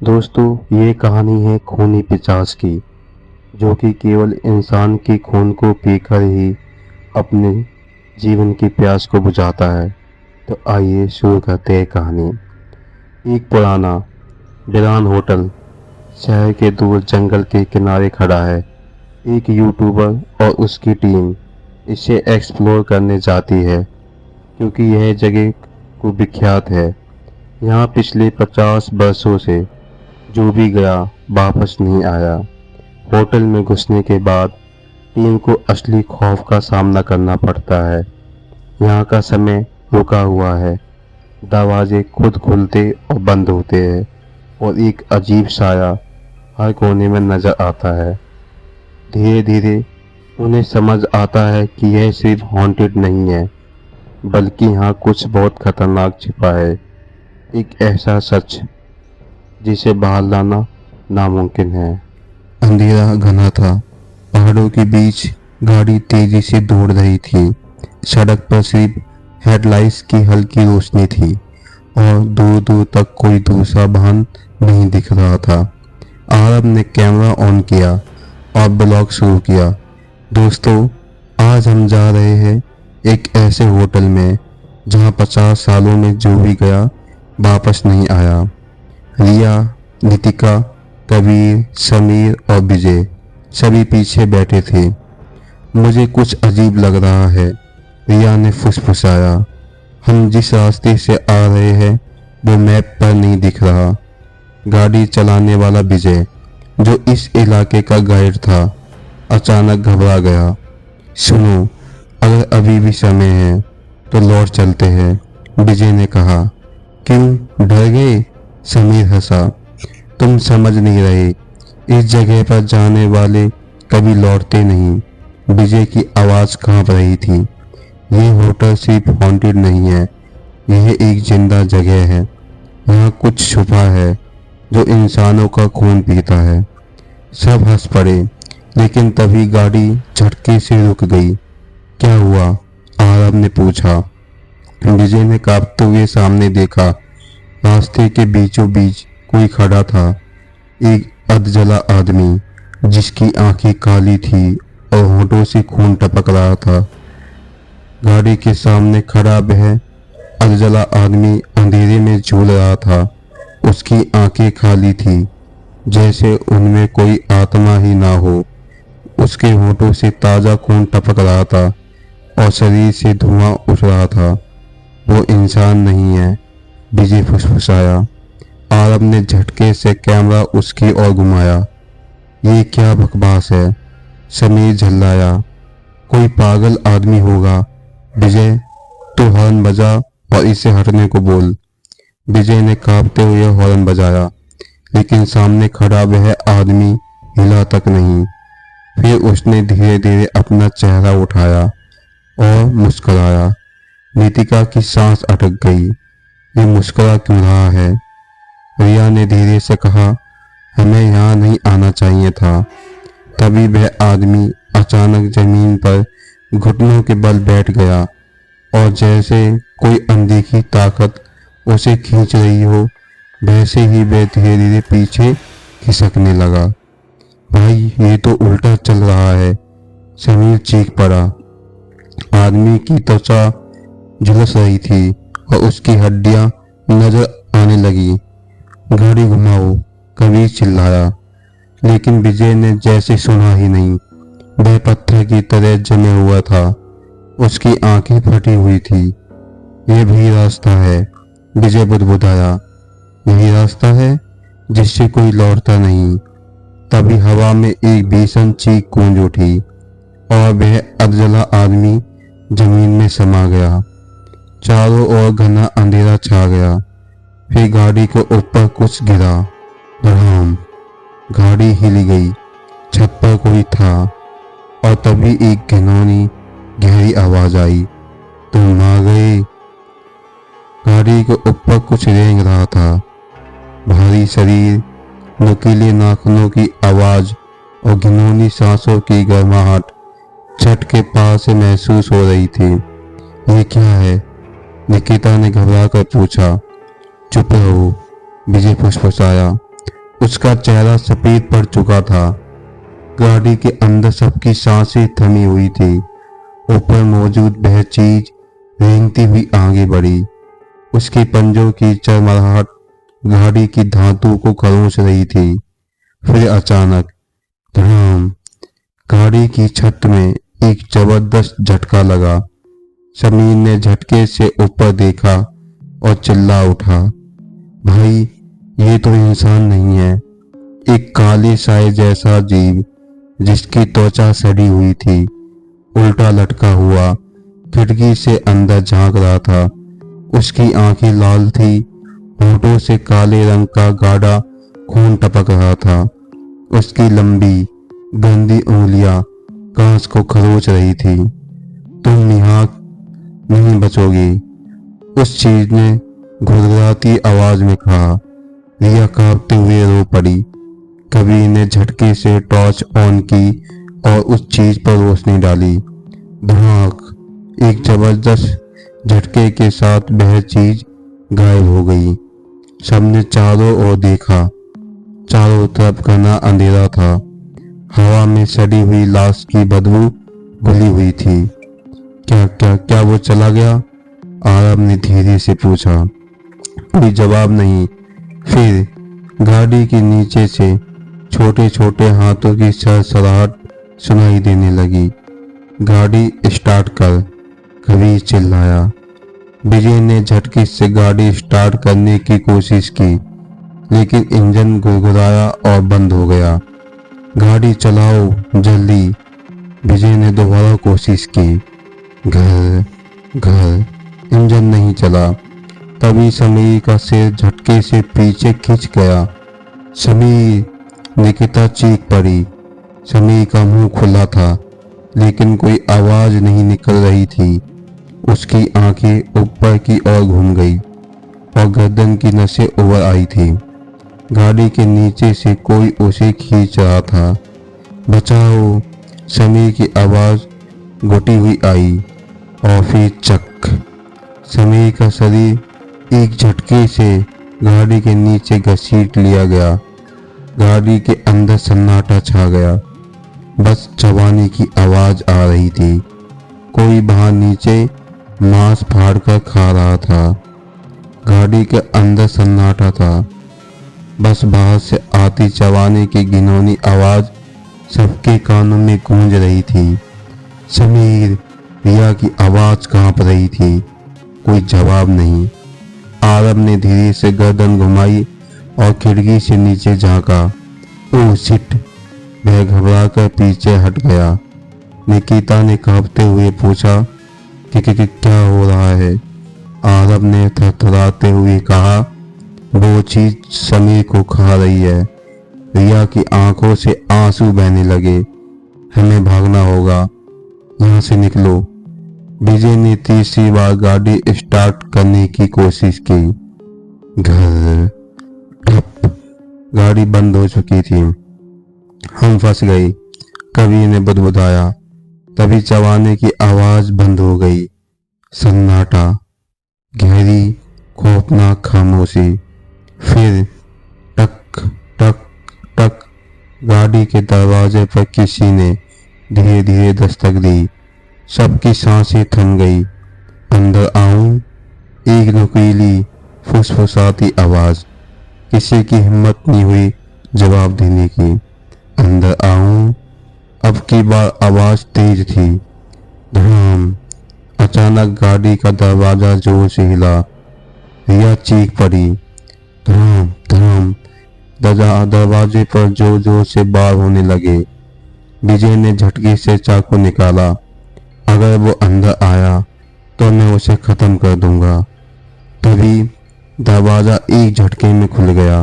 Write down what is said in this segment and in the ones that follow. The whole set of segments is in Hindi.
दोस्तों, ये कहानी है खूनी पिशाच की, जो कि केवल इंसान के खून को पीकर ही अपने जीवन की प्यास को बुझाता है। तो आइए शुरू करते हैं कहानी। एक पुराना वीरान होटल शहर के दूर जंगल के किनारे खड़ा है। एक यूट्यूबर और उसकी टीम इसे एक्सप्लोर करने जाती है, क्योंकि यह जगह को विख्यात है। यहाँ पिछले 50 वर्षों से जो भी गया वापस नहीं आया। होटल में घुसने के बाद टीम को असली खौफ का सामना करना पड़ता है। यहाँ का समय रुका हुआ है, दरवाजे खुद खुलते और बंद होते हैं, और एक अजीब साया हर कोने में नजर आता है। धीरे धीरे उन्हें समझ आता है कि यह सिर्फ हॉन्टेड नहीं है, बल्कि यहाँ कुछ बहुत खतरनाक छिपा है। एक ऐसा सच जिसे बाहर लाना नामुमकिन है। अंधेरा घना था। पहाड़ों के बीच गाड़ी तेजी से दौड़ रही थी। सड़क पर सिर्फ हेडलाइट्स की हल्की रोशनी थी और दूर दूर तक कोई दूसरा वाहन नहीं दिख रहा था। आरब ने कैमरा ऑन किया और ब्लॉग शुरू किया। दोस्तों, आज हम जा रहे हैं एक ऐसे होटल में जहां 50 सालों में जो भी गया वापस नहीं आया। रिया, नितिका, कबीर, समीर और विजय सभी पीछे बैठे थे। मुझे कुछ अजीब लग रहा है, रिया ने फुसफुसाया। हम जिस रास्ते से आ रहे हैं वो मैप पर नहीं दिख रहा। गाड़ी चलाने वाला विजय, जो इस इलाके का गाइड था, अचानक घबरा गया। सुनो, अगर अभी भी समय है तो लौट चलते हैं, विजय ने कहा। क्यों, डर गए? समीर हंसा। तुम समझ नहीं रहे, इस जगह पर जाने वाले कभी लौटते नहीं। विजय की आवाज कांप रही थी। ये होटल सिर्फ हॉन्टेड नहीं है, यह एक जिंदा जगह है। यहाँ कुछ छुपा है जो इंसानों का खून पीता है। सब हंस पड़े, लेकिन तभी गाड़ी झटके से रुक गई। क्या हुआ? आरब ने पूछा। विजय ने कांपते हुए सामने देखा। रास्ते के बीचों बीच कोई खड़ा था, एक अधजला आदमी जिसकी आंखें काली थी और होठों से खून टपक रहा था। गाड़ी के सामने खड़ा वह अधजला आदमी अंधेरे में झूल रहा था। उसकी आंखें खाली थी, जैसे उनमें कोई आत्मा ही ना हो। उसके होठों से ताजा खून टपक रहा था और शरीर से धुआं उठ रहा था। वो इंसान नहीं है, विजय फुसफुसाया। आरब ने झटके से कैमरा उसकी ओर घुमाया। ये क्या बकवास है? समीर झल्लाया। कोई पागल आदमी होगा। विजय, तू हॉर्न बजा और इसे हटने को बोल। विजय ने कांपते हुए हॉर्न बजाया, लेकिन सामने खड़ा वह आदमी हिला तक नहीं। फिर उसने धीरे धीरे अपना चेहरा उठाया और मुस्कुराया। नितिका की सांस अटक गई। ये मुस्कुरा क्यों रहा है? रिया ने धीरे से कहा, हमें यहाँ नहीं आना चाहिए था। तभी वह आदमी अचानक जमीन पर घुटनों के बल बैठ गया और जैसे कोई अनदेखी ताकत उसे खींच रही हो, वैसे ही वह धीरे धीरे पीछे खिसकने लगा। भाई, ये तो उल्टा चल रहा है, समीर चीख पड़ा। आदमी की त्वचा झुलस रही थी और उसकी हड्डियां नजर आने लगी। गाड़ी घुमाओ, कबीर चिल्लाया, लेकिन विजय ने जैसे सुना ही नहीं। वह पत्थर की तरह जमे हुआ था। उसकी आंखें फटी हुई थी। यह भी रास्ता है, विजय बुदबुदाया। यही रास्ता है जिससे कोई लौटता नहीं। तभी हवा में एक भीषण चीख गूंज उठी और वह अधजला आदमी जमीन में समा गया। चारों ओर घना अंधेरा छा गया। फिर गाड़ी के ऊपर कुछ गिरा। धड़ाम! गाड़ी हिल गई। छत पर कोई था और तभी एक घिनौनी गहरी आवाज आई, तुम आ गए। गाड़ी के ऊपर कुछ रेंग रहा था। भारी शरीर, नुकीले नाखूनों की आवाज और घिनौनी सांसों की गर्माहट छत के पास से महसूस हो रही थी। ये क्या है? निकिता ने घबरा कर पूछा। चुप रहो, विजय फुसफुसाया। उसका चेहरा सफेद पड़ चुका था। गाड़ी के अंदर सबकी सांसें थमी हुई थी। ऊपर मौजूद वह चीज रेंगती हुई आगे बढ़ी। उसके पंजों की चरमराहट गाड़ी की धातु को खरोंच रही थी। फिर अचानक धड़ाम, गाड़ी की छत में एक जबरदस्त झटका लगा। समीर ने झटके से ऊपर देखा और चिल्ला उठा, भाई ये तो इंसान नहीं है, एक काले साए जैसा जीव जिसकी त्वचा सड़ी हुई थी, उल्टा लटका हुआ खिड़की से अंदर झांक रहा था। उसकी आंखें लाल थी, होठों से काले रंग का गाढ़ा खून टपक रहा था। उसकी लंबी गंदी उंगलियां कांच को खरोच रही थी। तुम निहाक नहीं बचोगे, उस चीज ने घुरघुराती आवाज में कहा। रिया कांपते हुए रो पड़ी। कबीर ने झटके से टॉर्च ऑन की और उस चीज पर रोशनी डाली। धड़ाक, एक जबरदस्त झटके के साथ वह चीज गायब हो गई। सबने चारों ओर देखा। चारों तरफ घना अंधेरा था। हवा में सड़ी हुई लाश की बदबू घुली हुई थी। क्या क्या क्या वो चला गया? आरब ने धीरे से पूछा। कोई जवाब नहीं। फिर गाड़ी के नीचे से छोटे छोटे हाथों की सरसराहट सुनाई देने लगी। गाड़ी स्टार्ट कर, कबीर चिल्लाया। विजय ने झटके से गाड़ी स्टार्ट करने की कोशिश की, लेकिन इंजन गुड़गुड़ाया और बंद हो गया। गाड़ी चलाओ जल्दी, विजय ने दोबारा कोशिश की। घर घर, इंजन नहीं चला। तभी समीर का सिर झटके से पीछे खिंच गया। समीर, निकिता चीख पड़ी। समीर का मुंह खुला था, लेकिन कोई आवाज नहीं निकल रही थी। उसकी आंखें ऊपर की ओर घूम गई और गर्दन की नसें उभर आई थी। गाड़ी के नीचे से कोई उसे खींच रहा था। बचाओ, समीर की आवाज घुटी हुई आई और फिर चक, समीर का शरीर एक झटके से गाड़ी के नीचे घसीट लिया गया। गाड़ी के अंदर सन्नाटा छा गया। बस चबाने की आवाज आ रही थी। कोई बाहर नीचे मांस फाड़ कर खा रहा था। गाड़ी के अंदर सन्नाटा था। बस बाहर से आती चबाने की घिनौनी आवाज सबके कानों में गूंज रही थी। समीर, रिया की आवाज कांप रही थी। कोई जवाब नहीं। आरब ने धीरे से गर्दन घुमाई और खिड़की से नीचे झांका। ओह शिट, वह घबराकर पीछे हट गया। निकिता ने कांपते हुए पूछा कि क्या हो रहा है? आरब ने थरथराते हुए कहा, वो चीज समीर को खा रही है। रिया की आंखों से आंसू बहने लगे। हमें भागना होगा, यहाँ से निकलो। विजय ने तीसरी बार गाड़ी स्टार्ट करने की कोशिश की। घर ठप, गाड़ी बंद हो चुकी थी। हम फंस गए, कबीर ने बुदबुदाया। तभी चबाने की आवाज बंद हो गई। सन्नाटा, गहरी खौफनाक खामोशी। फिर टक टक टक, गाड़ी के दरवाजे पर किसी ने धीरे धीरे दस्तक दी। सबकी सांसें थम गई। अंदर आऊं? एक नुकीली फुसफुसाती आवाज। किसी की हिम्मत नहीं हुई जवाब देने की। अंदर आऊं? अब की बार आवाज तेज थी। धड़ाम, अचानक गाड़ी का दरवाजा जोर से हिला। रिया चीख पड़ी। धड़ाम धड़ाम, दरवाजे पर जोर जोर से बार होने लगे। विजय ने झटके से चाकू निकाला। अगर वो अंदर आया तो मैं उसे खत्म कर दूंगा। तभी दरवाजा एक झटके में खुल गया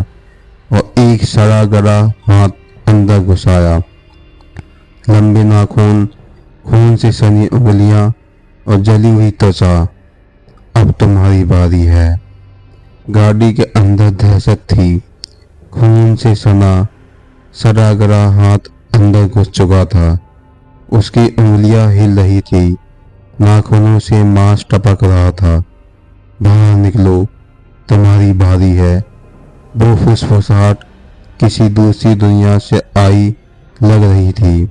और एक सड़ा गला हाथ अंदर घुसाया। लंबे नाखून, खून से सनी उंगलियां और जली हुई त्वचा। अब तुम्हारी बारी है। गाड़ी के अंदर दहशत थी। खून से सड़ा गला हाथ अंदर घुस चुका था। उसकी उंगलियां हिल रही थी। नाखूनों से मांस टपक रहा था। बाहर निकलो, तुम्हारी बारी है। वो फुसफुसाहट किसी दूसरी दुनिया से आई लग रही थी।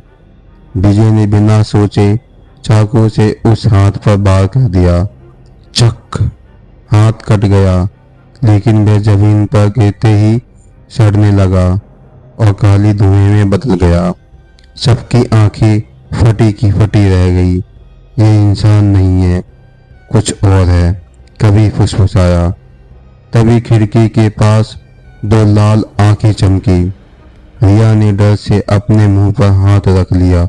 विजय ने बिना सोचे चाकू से उस हाथ पर वार कर दिया। चक! हाथ कट गया, लेकिन वह जमीन पर गिरते ही सड़ने लगा और काली धुएं में बदल गया। सबकी आंखें फटी की फटी रह गई। ये इंसान नहीं है, कुछ और है, कभी फुसफुसाया। तभी खिड़की के पास दो लाल आंखें चमकी। रिया ने डर से अपने मुंह पर हाथ रख लिया।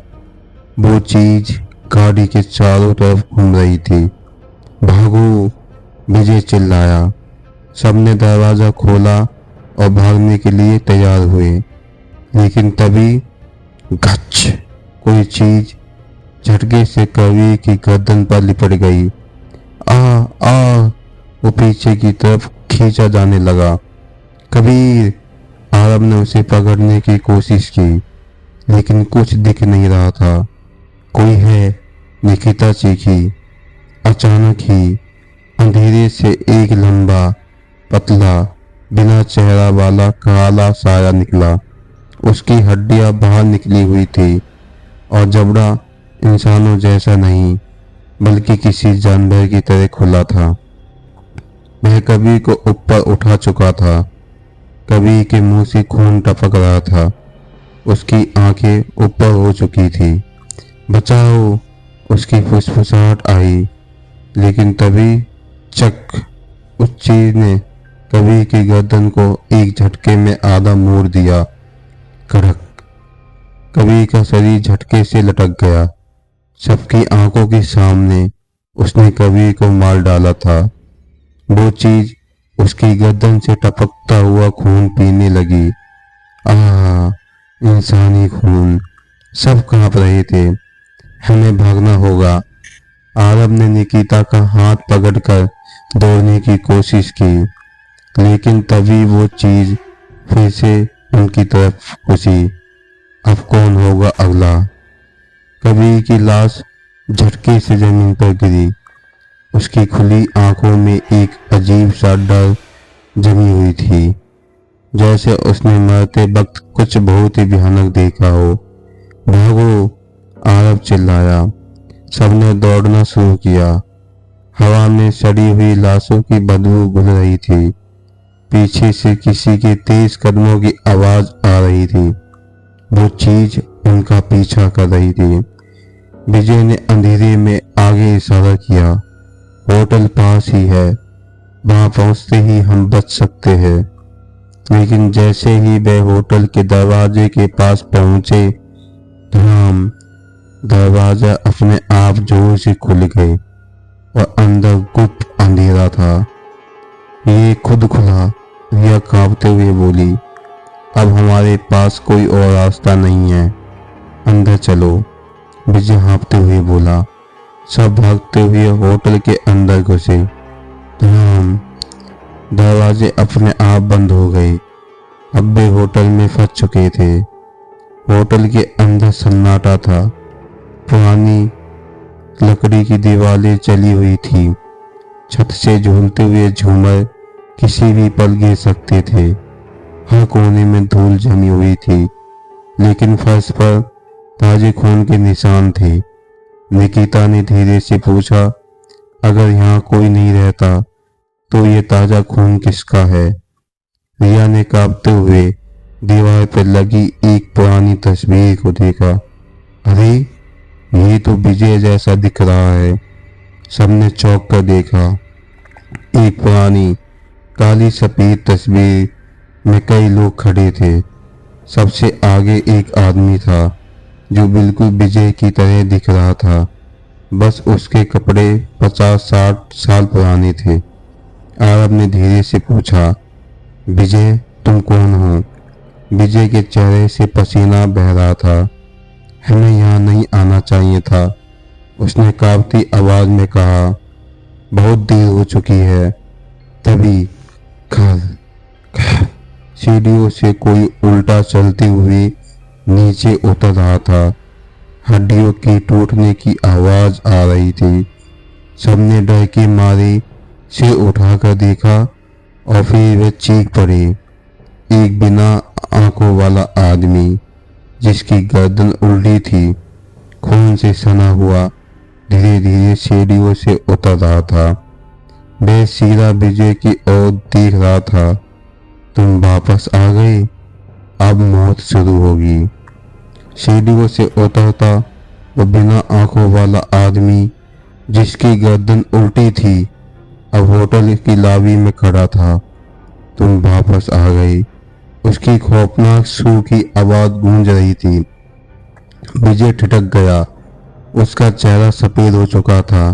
वो चीज गाड़ी के चारों तरफ घूम रही थी। भागो! विजय चिल्लाया। सबने दरवाजा खोला और भागने के लिए तैयार हुए, लेकिन तभी गच! कोई चीज झटके से कवि की गर्दन पर लिपट गई। आ! वो पीछे की तरफ खींचा जाने लगा। कबीर! आरब ने उसे पकड़ने की कोशिश की, लेकिन कुछ दिख नहीं रहा था। कोई है, निकिता चीखी। अचानक ही अंधेरे से एक लंबा, पतला, बिना चेहरा वाला काला साया निकला। उसकी हड्डियां बाहर निकली हुई थी और जबड़ा इंसानों जैसा नहीं, बल्कि किसी जानवर की तरह खुला था। वह कबीर को ऊपर उठा चुका था। कबीर के मुंह से खून टपक रहा था। उसकी आंखें ऊपर हो चुकी थी। बचाओ! उसकी फुसफुसाहट आई, लेकिन तभी चक! उस चीज ने कबीर की गर्दन को एक झटके में आधा मोड़ दिया। कड़क! कबीर का शरीर झटके से लटक गया। सबकी आंखों के सामने उसने कबीर को मार डाला था। वो चीज उसकी गर्दन से टपकता हुआ खून पीने लगी। इंसानी खून! सब कांप रहे थे। हमें भागना होगा। आरब ने निकिता का हाथ पकड़कर दौड़ने की कोशिश की, लेकिन तभी वो चीज फिर से उनकी तरफ घुसी। अब कौन होगा अगला? कबीर की लाश झटके से जमीन पर गिरी। उसकी खुली आंखों में एक अजीब सा डर जमी हुई थी, जैसे उसने मरते वक्त कुछ बहुत ही भयानक देखा हो। भागो! आरब चिल्लाया। सबने दौड़ना शुरू किया। हवा में सड़ी हुई लाशों की बदबू घुल रही थी। पीछे से किसी के तेज कदमों की आवाज आ रही थी। वो चीज उनका पीछा कर रही थी। विजय ने अंधेरे में आगे इशारा किया। होटल पास ही है, वहां पहुंचते ही हम बच सकते हैं। लेकिन जैसे ही वह होटल के दरवाजे के पास पहुंचे, धड़ाम! दरवाजा अपने आप जोर से खुल गए और अंदर गुप्त अंधेरा था। ये खुद खुला, रिया कांपते हुए बोली। अब हमारे पास कोई और रास्ता नहीं है, अंदर चलो, विजय हाँफते हुए बोला। सब भागते हुए होटल के अंदर घुसे। दरवाजे अपने आप बंद हो गए। अब वे होटल में फंस चुके थे। होटल के अंदर सन्नाटा था। पुरानी लकड़ी की दीवारें चली हुई थी। छत से झूलते हुए झूमर किसी भी पल गिर सकते थे। हर कोने में धूल जमी हुई थी, लेकिन फर्श पर ताजे खून के निशान थे। निकिता ने धीरे से पूछा, अगर यहाँ कोई नहीं रहता तो ये ताजा खून किसका है? रिया ने कांपते हुए दीवार पर लगी एक पुरानी तस्वीर को देखा। अरे, ये तो विजय जैसा दिख रहा है। सबने चौंक कर देखा। एक पुरानी काली सफेद तस्वीर में कई लोग खड़े थे। सबसे आगे एक आदमी था जो बिल्कुल विजय की तरह दिख रहा था, बस उसके कपड़े 50-60 साल पुराने थे। आरब ने धीरे से पूछा, विजय तुम कौन हो? विजय के चेहरे से पसीना बह रहा था। हमें यहाँ नहीं आना चाहिए था, उसने कांपती आवाज में कहा। बहुत देर हो चुकी है। तभी घर सीढ़ियों से कोई उल्टा चलते हुए नीचे उतर रहा था। हड्डियों की टूटने की आवाज आ रही थी। सबने डर के मारे सिर उठाकर देखा और फिर वे चीख पड़े। एक बिना आंख आंखों वाला आदमी जिसकी गर्दन उल्टी थी, खून से सना हुआ, धीरे धीरे सीढ़ियों से उतर रहा था। वह सीधा विजय की ओर देख रहा था। तुम वापस आ गए, अब मौत शुरू होगी। सीढ़ियों से उतरता वो बिना आंखों वाला आदमी जिसकी गर्दन उल्टी थी, अब होटल की लॉबी में खड़ा था। तुम वापस आ गए, उसकी खौफनाक सू की आवाज गूंज रही थी। विजय ठिठक गया, उसका चेहरा सफेद हो चुका था।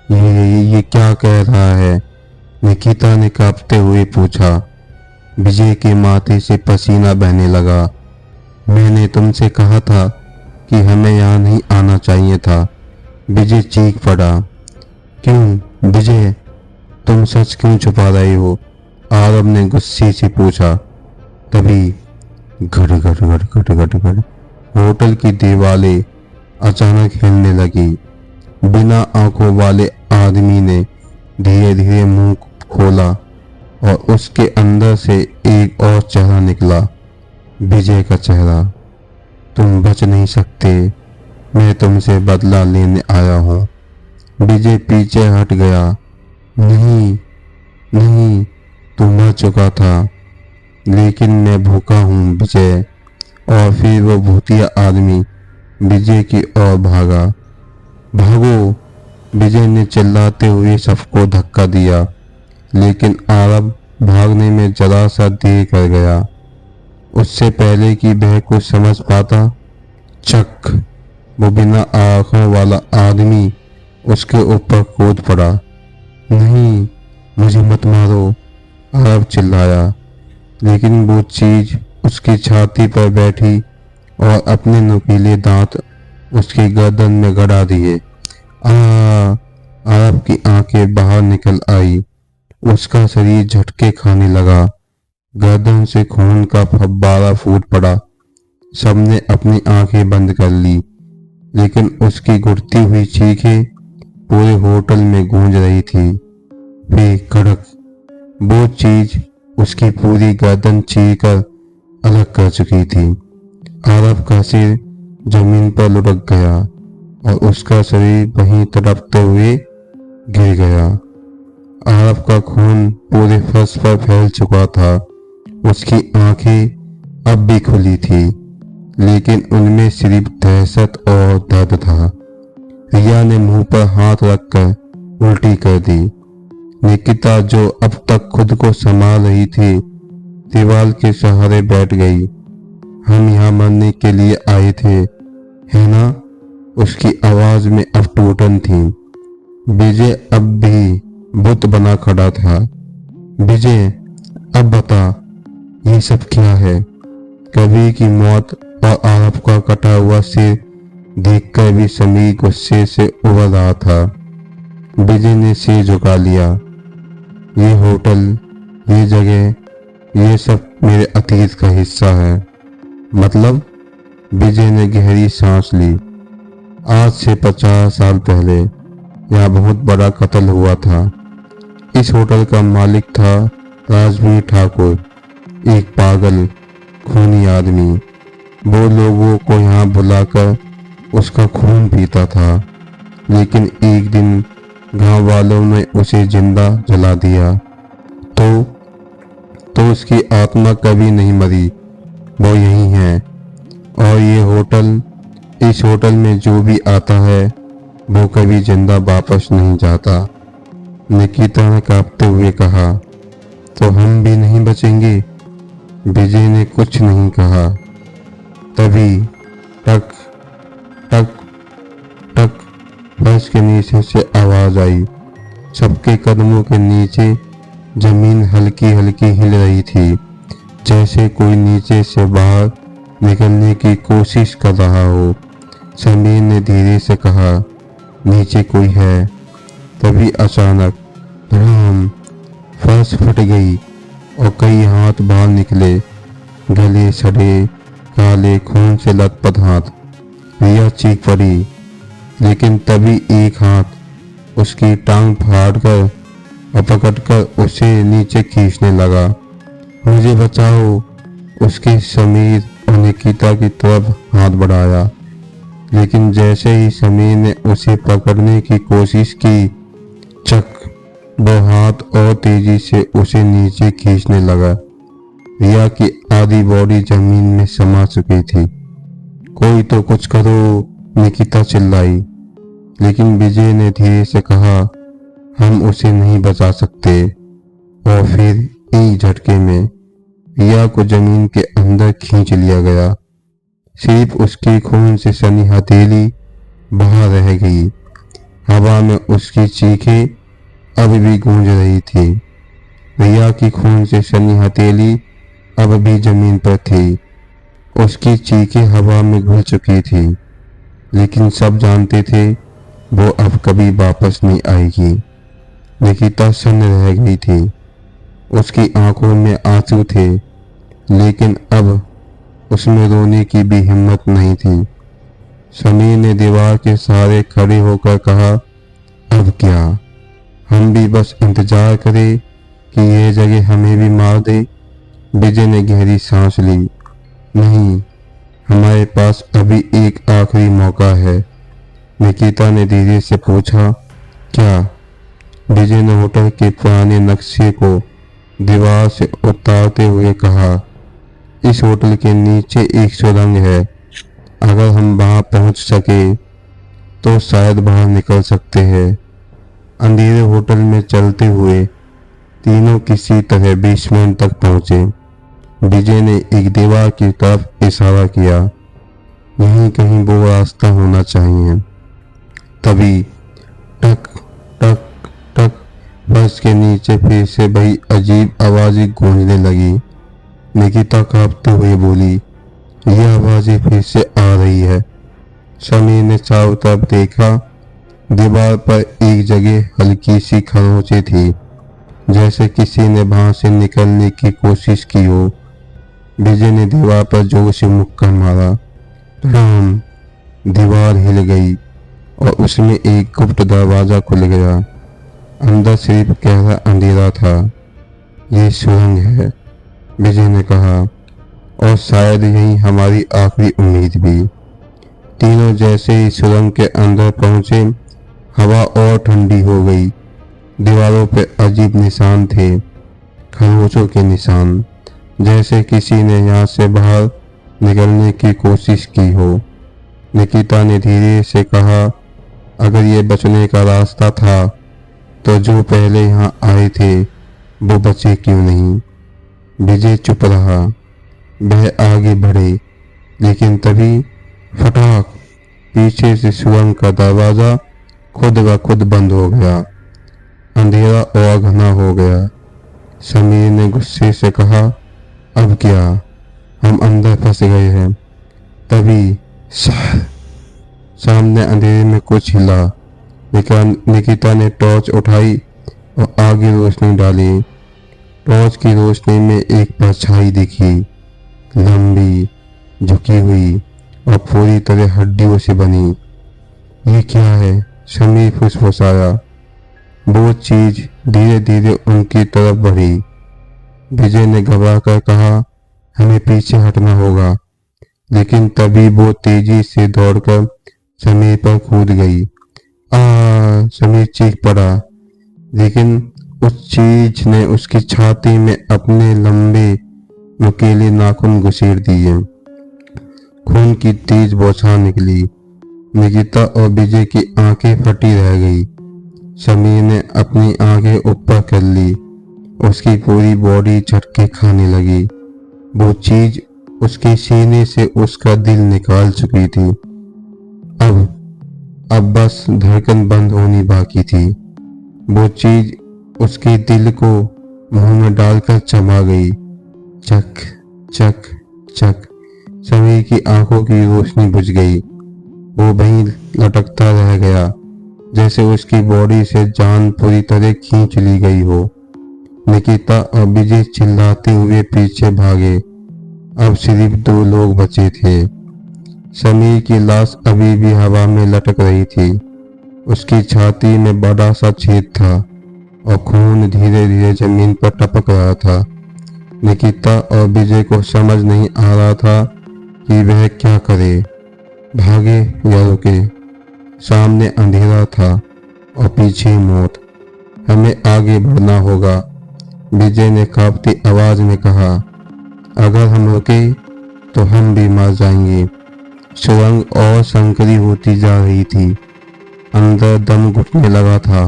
ये क्या कह रहा है? निकिता ने कांपते हुए पूछा। विजय के माथे से पसीना बहने लगा। मैंने तुमसे कहा था कि हमें यहाँ नहीं आना चाहिए था। विजय चीख पड़ा। क्यों विजय, तुम सच क्यों छुपा रहे हो? आरव ने गुस्से से पूछा। तभी घट घट घट घट घट घट होटल की दीवारें अचानक हिलने लगी। बिना आंखों वाले आदमी ने धीरे धीरे मुंह खोला और उसके अंदर से एक और चेहरा निकला, विजय का चेहरा। तुम बच नहीं सकते, मैं तुमसे बदला लेने आया हूँ। विजय पीछे हट गया। नहीं नहीं, तू मर चुका था, लेकिन मैं भूखा हूँ विजय। और फिर वो भूतिया आदमी विजय की ओर भागा। भागो, विजय ने चिल्लाते हुए सबको धक्का दिया, लेकिन आरव भागने में जरा सा देर कर गया। उससे पहले कि वह कुछ समझ पाता, चक, वो बिना आंखों वाला आदमी उसके ऊपर कूद पड़ा। नहीं, मुझे मत मारो, आरव चिल्लाया, लेकिन वो चीज उसकी छाती पर बैठी और अपने नुकीले दांत उसकी गर्दन में गड़ा दिए। आरव की आंखें बाहर निकल आई। उसका शरीर झटके खाने लगा। गर्दन से खून का फव्वारा फूट पड़ा। सबने अपनी आंखें बंद कर ली, लेकिन उसकी घुटती हुई चीखें पूरे होटल में गूंज रही थी। वे कड़क, वो चीज उसकी पूरी गर्दन चीरकर अलग कर चुकी थी। आरव का सिर जमीन पर लुढ़क गया और उसका शरीर वहीं तड़पते हुए गिर गया। आरव का खून पूरे फर्श पर फैल चुका था। उसकी आंखें अब भी खुली थी, लेकिन उनमें सिर्फ दहशत और दर्द था। रिया ने मुंह पर हाथ रखकर उल्टी कर दी। निकिता, जो अब तक खुद को संभाल रही थी, दीवार के सहारे बैठ गई। हम यहाँ मरने के लिए आए थे, है ना? उसकी आवाज में अब टूटन थी। विजय अब भी बुत बना खड़ा था। विजय, अब बता, ये सब क्या है? कभी की मौत और आरव का कटा हुआ सिर देखकर भी समीर गुस्से से उबल रहा था। विजय ने सिर झुका लिया। ये होटल, ये जगह, ये सब मेरे अतीत का हिस्सा है। मतलब? विजय ने गहरी सांस ली। आज से 50 साल पहले यहाँ बहुत बड़ा कत्ल हुआ था। इस होटल का मालिक था राजवीर ठाकुर, एक पागल खूनी आदमी। वो लोगों को यहाँ बुलाकर उसका खून पीता था, लेकिन एक दिन गांव वालों ने उसे जिंदा जला दिया। तो उसकी आत्मा कभी नहीं मरी, वो यही है। और ये होटल, इस होटल में जो भी आता है वो कभी जिंदा वापस नहीं जाता। निकिता ने कांपते हुए कहा। तो हम भी नहीं बचेंगे? विजय ने कुछ नहीं कहा। तभी टक टक टक फर्श के नीचे से आवाज आई। सबके कदमों के नीचे जमीन हल्की हल्की हिल रही थी, जैसे कोई नीचे से बाहर निकलने की कोशिश कर रहा हो। समीर ने धीरे से कहा, नीचे कोई है। तभी अचानक धड़ाम, फर्श फट गई और कई हाथ बाहर निकले, गले सड़े काले खून से लथपथ हाथ। रिया चीख पड़ी, लेकिन तभी एक हाथ उसकी टांग फाड़कर और पकड़कर उसे नीचे खींचने लगा। मुझे बचाओ, उसके समीर और निकिता की तरफ हाथ बढ़ाया, लेकिन जैसे ही समीर ने उसे पकड़ने की कोशिश की, चक, वो हाथ और तेजी से उसे नीचे खींचने लगा। रिया की आधी बॉडी जमीन में समा चुकी थी। कोई तो कुछ करो, निकिता चिल्लाई, लेकिन विजय ने धीरे से कहा, हम उसे नहीं बचा सकते। और फिर एक झटके में रिया को जमीन के अंदर खींच लिया गया। सिर्फ उसके खून से सनी हथेली बाहर रह गई। हवा में उसकी चीखें अब भी गूंज रही थी। रिया की खून से सनी हथेली अब भी जमीन पर थी। उसकी चीखें हवा में घुल चुकी थी, लेकिन सब जानते थे वो अब कभी वापस नहीं आएगी। निकिता सन्न रह गई थी। उसकी आंखों में आंसू थे, लेकिन अब उसमें रोने की भी हिम्मत नहीं थी। समीर ने दीवार के सहारे खड़े होकर कहा, अब क्या? हम भी बस इंतजार करें कि यह जगह हमें भी मार दे। विजय ने गहरी सांस ली। नहीं, हमारे पास अभी एक आखिरी मौका है। निकिता ने धीरे से पूछा, क्या? विजय ने होटल के पुराने नक्शे को दीवार से उतारते हुए कहा, इस होटल के नीचे एक सुरंग है। अगर हम वहां पहुंच सके तो शायद बाहर निकल सकते हैं। अंधेरे होटल में चलते हुए तीनों किसी तरह बेसमेंट तक पहुंचे। विजय ने एक दीवार की तरफ इशारा किया, यहीं कहीं वो रास्ता होना चाहिए। तभी टक टक टक, फर्श के नीचे फिर से वही अजीब आवाजें गूंजने लगी। निकिता कांपते हुए बोली, यह आवाजें फिर से आ रही है। समीर ने चारों तरफ देखा। दीवार पर एक जगह हल्की सी खरोंचें थी, जैसे किसी ने वहां से निकलने की कोशिश की हो। विजय ने दीवार पर जोर से मुक्का मारा। राम! दीवार हिल गई और उसमें एक गुप्त दरवाजा खुल गया। अंदर सिर्फ गहरा अंधेरा था। ये सुरंग है, विजय ने कहा, और शायद यही हमारी आखिरी उम्मीद भी। तीनों जैसे ही सुरंग के अंदर पहुंचे, हवा और ठंडी हो गई। दीवारों पे अजीब निशान थे, खरोंचों के निशान, जैसे किसी ने यहाँ से बाहर निकलने की कोशिश की हो। निकिता ने धीरे से कहा, अगर ये बचने का रास्ता था तो जो पहले यहाँ आए थे वो बचे क्यों नहीं? विजय चुप रहा। वह आगे बढ़े, लेकिन तभी फटाक, पीछे से सुरंग का दरवाजा खुद ब खुद बंद हो गया। अंधेरा और घना हो गया। समीर ने गुस्से से कहा, अब क्या? हम अंदर फंस गए हैं। तभी सामने अंधेरे में कुछ हिला। निकिता ने टॉर्च उठाई और आगे रोशनी डाली। टॉर्च की रोशनी में एक परछाई दिखी, लंबी, झुकी हुई और पूरी तरह हड्डियों से बनी। ये क्या है? समीर फुसफुसाया। वो चीज धीरे धीरे उनकी तरफ बढ़ी। विजय ने घबरा कर कहा, हमें पीछे हटना होगा, लेकिन तभी वो तेजी से दौड़कर समीर पर कूद गई। समीर चीख पड़ा, लेकिन उस चीज ने उसकी छाती में अपने लंबे नुकीले नाखून घुसेड़ दिए। खून की तेज बौछार निकली। निकिता और विजय की आंखें फटी रह गई। समीर ने अपनी आंखें ऊपर कर ली। उसकी पूरी बॉडी झटके खाने लगी। वो चीज उसके सीने से उसका दिल निकाल चुकी थी। अब बस धड़कन बंद होनी बाकी थी। वो चीज उसके दिल को मुंह में डालकर चबा गई। चक चक चक, समीर की आंखों की रोशनी बुझ गई। वो वहीं लटकता रह गया, जैसे उसकी बॉडी से जान पूरी तरह खींच ली गई हो। निकिता और विजय चिल्लाते हुए पीछे भागे। अब सिर्फ 2 लोग बचे थे। समीर की लाश अभी भी हवा में लटक रही थी। उसकी छाती में बड़ा सा छेद था और खून धीरे धीरे जमीन पर टपक रहा था। निकिता और विजय को समझ नहीं आ रहा था कि वह क्या करे, भागे या रुके। सामने अंधेरा था और पीछे मौत। हमें आगे बढ़ना होगा, विजय ने कांपती आवाज में कहा। अगर हम रुके तो हम भी मर जाएंगे। सुरंग और संकरी होती जा रही थी। अंदर दम घुटने लगा था।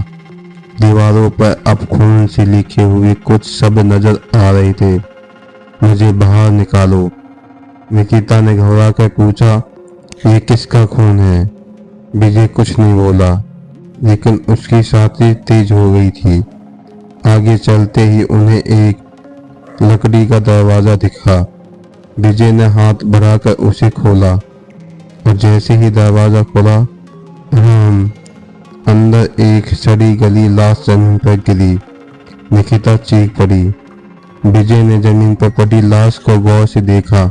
दीवारों पर अब खून से लिखे हुए कुछ शब्द नजर आ रहे थे। मुझे बाहर निकालो, निकिता ने घबरा कर पूछा। ये किसका खून है? विजय कुछ नहीं बोला, लेकिन उसकी सांसें तेज हो गई थी। आगे चलते ही उन्हें एक लकड़ी का दरवाजा दिखा। विजय ने हाथ बढ़ाकर उसे खोला और जैसे ही दरवाजा खुला, अंदर एक सड़ी गली लाश जमीन पर गिरी। निकिता चीख पड़ी। विजय ने जमीन पर पड़ी लाश को गौर से देखा।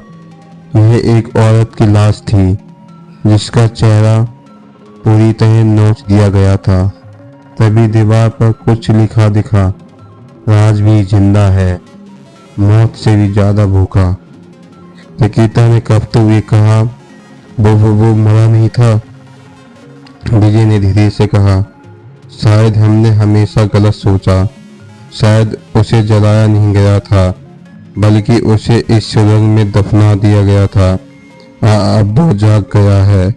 यह एक औरत की लाश थी जिसका चेहरा पूरी तरह नोच दिया गया था। तभी दीवार पर कुछ लिखा दिखा। राज भी जिंदा है, मौत से भी ज्यादा भूखा। निकिता ने कांपते हुए कहा, वो मरा नहीं था। विजय ने धीरे से कहा, शायद हमने हमेशा गलत सोचा। शायद उसे जलाया नहीं गया था, बल्कि उसे इस सुरंग में दफना दिया गया था। अब वो जाग गया है।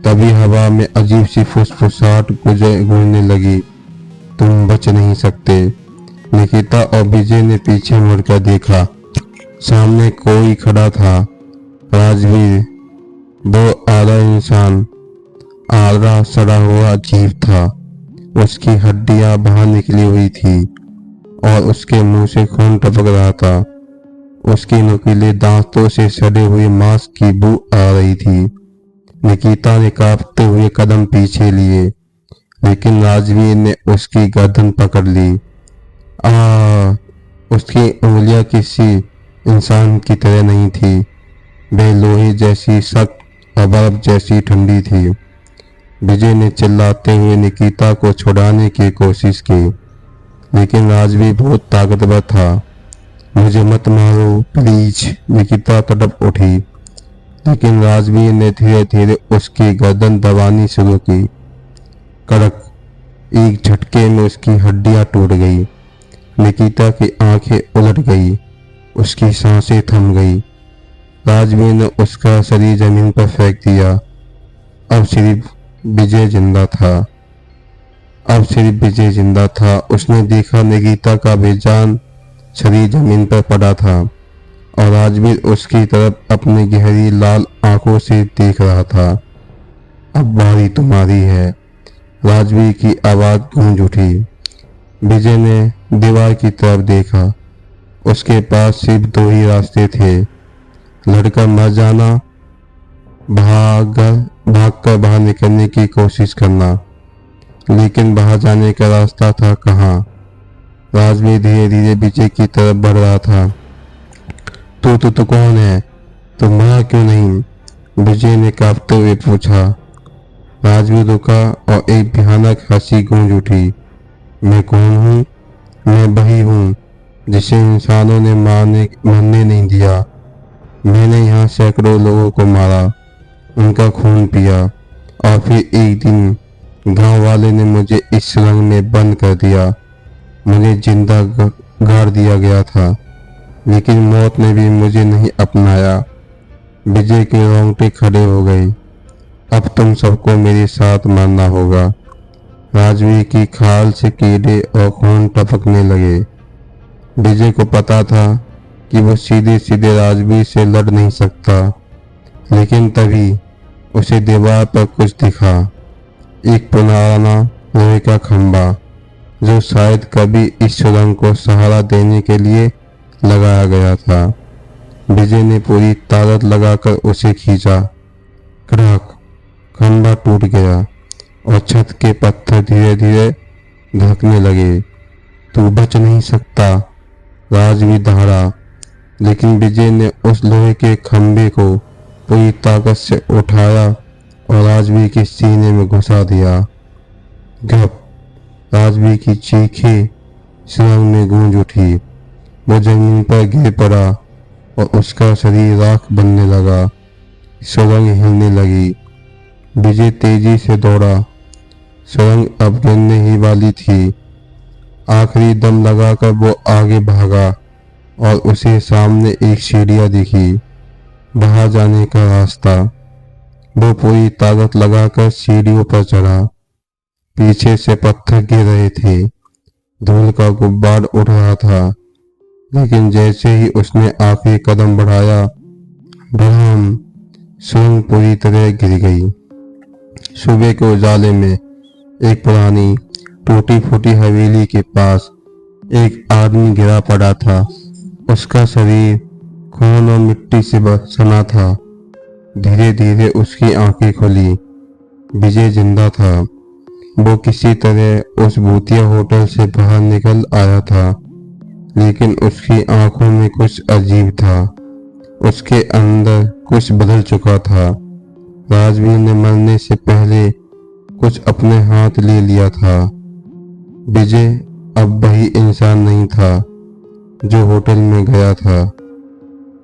तभी हवा में अजीब सी फुसफुसाहट गूंजने लगी। तुम बच नहीं सकते। निकिता और विजय ने पीछे मुड़कर देखा। सामने कोई खड़ा था। राजवीर, वो आधा इंसान, आधा सड़ा हुआ जीव था। उसकी हड्डियां बाहर निकली हुई थी और उसके मुंह से खून टपक रहा था। उसके नुकीले दांतों से सड़े हुए मांस की बू आ रही थी। निकिता ने कांपते हुए कदम पीछे लिए, लेकिन राजवीर ने उसकी गर्दन पकड़ ली। उसकी उंगलियां किसी इंसान की तरह नहीं थी। वे लोहे जैसी सख्त और बर्फ जैसी ठंडी थी। विजय ने चिल्लाते हुए निकिता को छुड़ाने की कोशिश की, लेकिन राजवीर बहुत ताकतवर था। मुझे मत मारो प्लीज, निकिता तड़प उठी, लेकिन राजवीर ने धीरे धीरे उसकी गर्दन दबानी शुरू की। कड़क, एक झटके में उसकी हड्डियां टूट गई। निकिता की आंखें उलट गई, उसकी सांसें थम गई। राजवीर ने उसका शरीर जमीन पर फेंक दिया। अब सिर्फ विजय जिंदा था। उसने देखा निकिता का बेजान शरीर जमीन पर पड़ा था और राजवीर उसकी तरफ अपनी गहरी लाल आंखों से देख रहा था। अब बारी तुम्हारी है, राजवीर की आवाज गूंज उठी। विजय ने दीवार की तरफ देखा। उसके पास सिर्फ दो ही रास्ते थे, लड़का मर जाना, भागकर बाहर निकलने की कोशिश करना। लेकिन बाहर जाने का रास्ता था कहाँ? राजवीर धीरे धीरे विजय की तरफ बढ़ रहा था। तो कौन है? तो मरा क्यों नहीं? विजय ने कांपते हुए पूछा। राजवीर रुका और एक भयानक हंसी गूंज उठी। मैं कौन हूँ? मैं वही हूँ जिसे इंसानों ने मरने नहीं दिया। मैंने यहाँ सैकड़ों लोगों को मारा, उनका खून पिया और फिर एक दिन गांव वाले ने मुझे इस सुरंग में बंद कर दिया। मुझे जिंदा गाड़ दिया गया था, लेकिन मौत ने भी मुझे नहीं अपनाया। विजय के रोंगटे खड़े हो गए। अब तुम सबको मेरे साथ मरना होगा। राजवीर की खाल से कीड़े और खून टपकने लगे। विजय को पता था कि वो सीधे सीधे राजवीर से लड़ नहीं सकता, लेकिन तभी उसे दीवार पर कुछ दिखा। एक पुराना लोहे का खंभा जो शायद कभी इस सुरंग को सहारा देने के लिए लगाया गया था। विजय ने पूरी ताकत लगाकर उसे खींचा। कड़क, खंभा टूट गया और छत के पत्थर धीरे धीरे धड़कने लगे। तू बच नहीं सकता, राजवीर दहाड़ा, लेकिन विजय ने उस लोहे के खंभे को पूरी ताकत से उठाया और राजवीर के सीने में घुसा दिया। गप, राजवीर की चीखें सुरंग में गूंज उठी। वो जमीन पर गिर पड़ा और उसका शरीर राख बनने लगा। सुरंग हिलने लगी। विजय तेजी से दौड़ा। सुरंग अब गिरने ही वाली थी। आखिरी दम लगाकर वो आगे भागा और उसे सामने एक सीढ़ियां दिखी, बाहर जाने का रास्ता। वो पूरी ताकत लगाकर सीढ़ियों पर चढ़ा। पीछे से पत्थर गिर रहे थे, धूल का गुब्बार उड़ रहा था, लेकिन जैसे ही उसने आखिरी कदम बढ़ाया, धड़ाम, सुरंग पूरी तरह गिर गई। सुबह के उजाले में एक पुरानी टूटी फूटी हवेली के पास एक आदमी गिरा पड़ा था। उसका शरीर खून और मिट्टी से सना था। धीरे धीरे उसकी आंखें खुली। विजय जिंदा था। वो किसी तरह उस भूतिया होटल से बाहर निकल आया था, लेकिन उसकी आंखों में कुछ अजीब था। उसके अंदर कुछ बदल चुका था। राजवीर ने मरने से पहले कुछ अपने हाथ ले लिया था। विजय अब वही इंसान नहीं था जो होटल में गया था।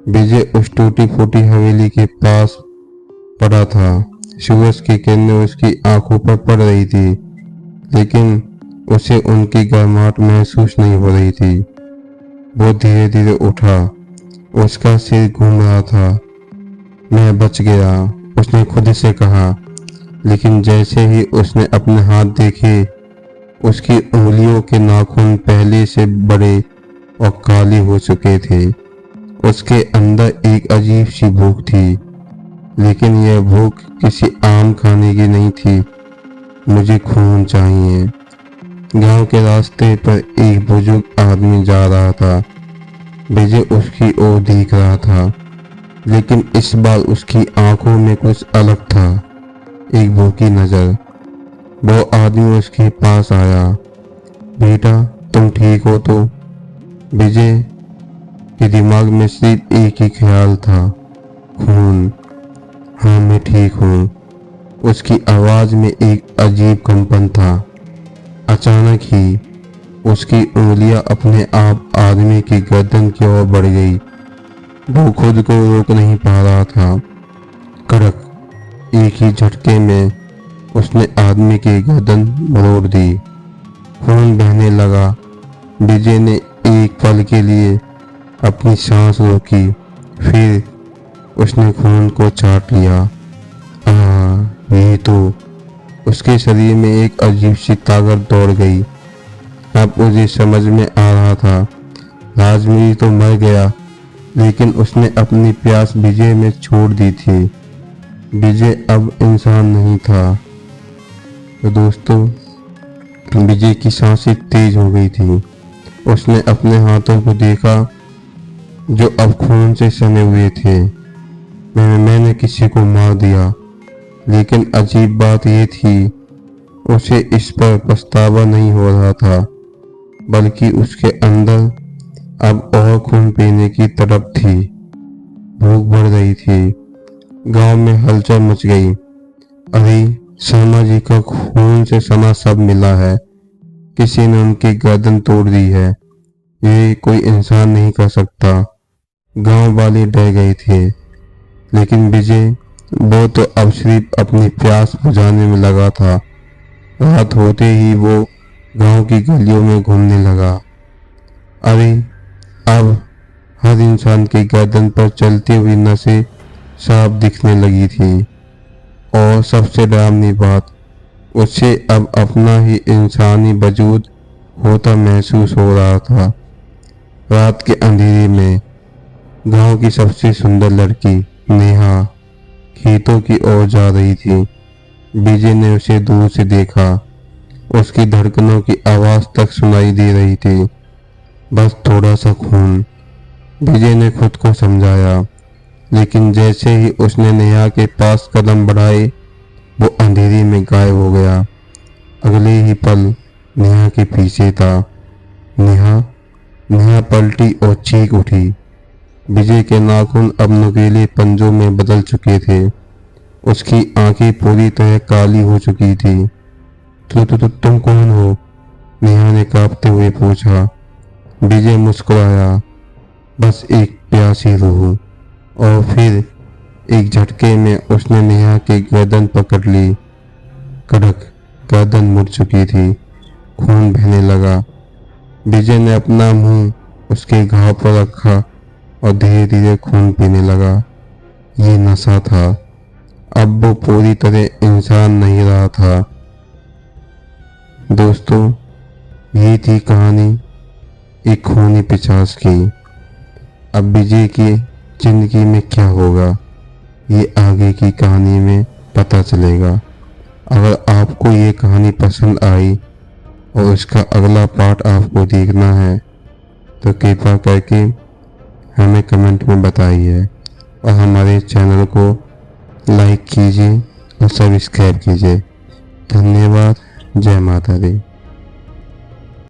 विजय उस टूटी फूटी हवेली के पास पड़ा था। सूरज की किरणें उसकी आंखों पर पड़ रही थी, लेकिन उसे उनकी गर्माहट महसूस नहीं हो रही थी। वो धीरे धीरे उठा। उसका सिर घूम रहा था। मैं बच गया, उसने खुद से कहा, लेकिन जैसे ही उसने अपने हाथ देखे, उसकी उंगलियों के नाखून पहले से बड़े और काले हो चुके थे। उसके अंदर एक अजीब सी भूख थी, लेकिन यह भूख किसी आम खाने की नहीं थी। मुझे खून चाहिए। गांव के रास्ते पर एक बुजुर्ग आदमी जा रहा था। विजय उसकी ओर देख रहा था, लेकिन इस बार उसकी आंखों में कुछ अलग था, एक भूखी नजर। वो आदमी उसके पास आया। बेटा, तुम ठीक हो तो? विजय के दिमाग में सिर्फ एक ही ख्याल था, खून। हाँ, मैं ठीक हूँ। उसकी आवाज में एक अजीब कंपन था। अचानक ही उसकी उंगलियां अपने आप आदमी की गर्दन की ओर बढ़ गई। वो खुद को रोक नहीं पा रहा था। कड़क, एक ही झटके में उसने आदमी की गर्दन मरोड़ दी। खून बहने लगा। विजय ने एक पल के लिए अपनी सांस रोकी, फिर उसने खून को चाट लिया। ये तो। उसके शरीर में एक अजीब सी ताकत दौड़ गई। अब उसे समझ में आ रहा था, राजवीर तो मर गया, लेकिन उसने अपनी प्यास विजय में छोड़ दी थी। विजय अब इंसान नहीं था। तो दोस्तों, विजय की सांसें तेज हो गई थी। उसने अपने हाथों को देखा जो अब खून से सने हुए थे। मैंने किसी को मार दिया, लेकिन अजीब बात यह थी, उसे इस पर पछतावा नहीं हो रहा था, बल्कि उसके अंदर अब और खून पीने की तड़प थी। भूख बढ़ रही थी। गांव में हलचल मच गई। अरे, शर्मा जी का खून से सना सब मिला है। किसी ने उनकी गर्दन तोड़ दी है। ये कोई इंसान नहीं कर सकता। गांव वाले डर गए थे, लेकिन विजय, वो तो अब सिर्फ अपनी प्यास बुझाने में लगा था। रात होते ही वो गांव की गलियों में घूमने लगा। अरे, अब हर इंसान की गर्दन पर चलती हुई नसें साफ दिखने लगी थी, और सबसे डरावनी बात, उससे अब अपना ही इंसानी वजूद होता महसूस हो रहा था। रात के अंधेरे में गांव की सबसे सुंदर लड़की नेहा खेतों की ओर जा रही थी। विजय ने उसे दूर से देखा। उसकी धड़कनों की आवाज तक सुनाई दे रही थी। बस थोड़ा सा खून, विजय ने खुद को समझाया, लेकिन जैसे ही उसने नेहा के पास कदम बढ़ाए, वो अंधेरे में गायब हो गया। अगले ही पल नेहा के पीछे था। नेहा पलटी और चीख उठी। विजय के नाखून अब नुकीले पंजों में बदल चुके थे। उसकी आंखें पूरी तरह काली हो चुकी थी। तुम कौन हो? नेहा ने कांपते हुए पूछा। विजय मुस्कुराया। बस एक प्यासी रूह। और फिर एक झटके में उसने नेहा की गर्दन पकड़ ली। कड़क गर्दन मुड़ चुकी थी, खून बहने लगा। विजय ने अपना मुंह उसके घाव पर रखा और धीरे धीरे खून पीने लगा। ये नशा था। अब वो पूरी तरह इंसान नहीं रहा था। दोस्तों, ये थी कहानी एक खूनी पिशाच की। अब विजय की जिंदगी में क्या होगा, ये आगे की कहानी में पता चलेगा। अगर आपको ये कहानी पसंद आई और इसका अगला पार्ट आपको देखना है तो कृपया करके हमें कमेंट में बताइए और हमारे चैनल को लाइक कीजिए और सब्सक्राइब कीजिए। धन्यवाद। जय माता दी।